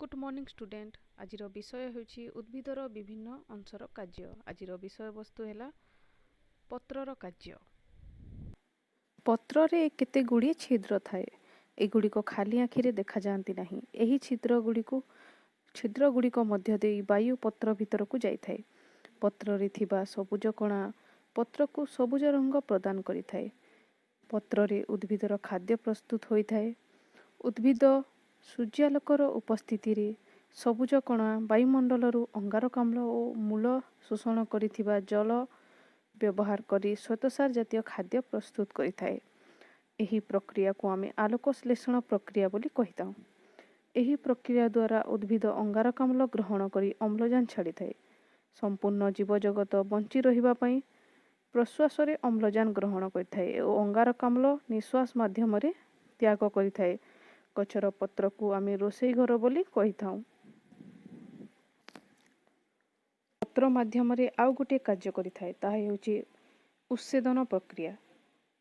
Good morning student. आज विषय होछि उद्भिदर विभिन्न अंशर कार्य। आज विषय वस्तु है पत्रर कार्य। पत्र रे केते गुड़िए छिद्र थाए। एगुड़िक खाली आखिरे देखा जाती नहीं। एही छिद्र गुड़िक मध्य देई वायु पत्र भीतर को जाइथाए। पत्र रे थिबा सबुज कणा पत्र को सबुज रंग प्रदान करिथाए। पत्र रे उद्भिदर खाद्य प्रस्तुत होइथाए। उद्भिद सूर्यालोकर उपस्थिति रे सबुज कणा वायुमंडल अंगारकाम्ल और मूल शोषण करिथिबा जल व्यवहार करी श्वेतसार जातीय खाद्य प्रस्तुत करिथाए। एही प्रक्रिया को आमे आलोकश्लेषण प्रक्रिया बोली कहितां। एही प्रक्रिया द्वारा उद्भिद अंगारकाम्ल ग्रहण करी अम्लजान छाड़िथाए। संपूर्ण जीव जगत बंची रहिबा पई प्रश्वास रे अम्लजान ग्रहण करिथाए और अंगारकाम्ल निश्वास माध्यम रे त्याग करिथाए। गछर पत्र को आमे रोषेई घर बोली कहिथां। पत्र माध्यम रे आउ गोटे कार्य करिथाए, ताहा हेउछि उच्छेदन प्रक्रिया।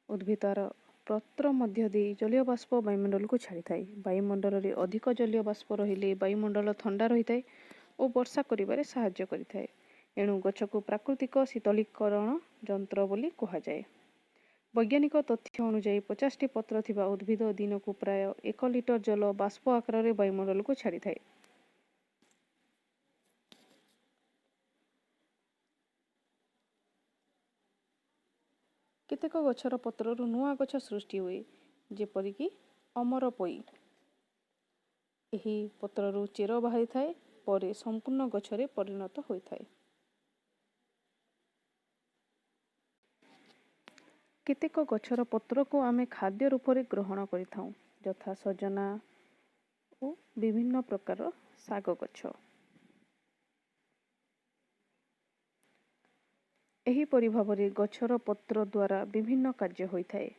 उद्भिदर पत्र मध्य देई जलीय बाष्प वायुमंडल को छाड़िथाए। वायुमंडल रे अधिक जलीय बाष्प रहिले वायुमंडल ठंडा रहिथाए और वर्षा करिबारे सहाय्य करिथाए। एणु गछ को प्राकृतिक शीतलीकरण जंत्र बोली कहा जाए। वैज्ञानिक तथ्य अनुसार 50टी पत्र थिबा उद्भिद दिन को प्राय 1 लिटर जल बाष्प आकार रे वायुमंडल को छाड़िथाए। केतेक गछर पत्ररु नुआ गछ सृष्टि हुए, जेपरिक अमर पोई। एही पत्ररु चेर बाहरी थाए परे संपूर्ण गछरे परिणत होइथाए। केतेक गछर पत्र को आमे खाद्य रूप में ग्रहण करिथाउ, यथा सजना और विभिन्न प्रकार साग गछ। एही परि भाबरे गछर पत्र द्वारा विभिन्न कार्य होइथाए।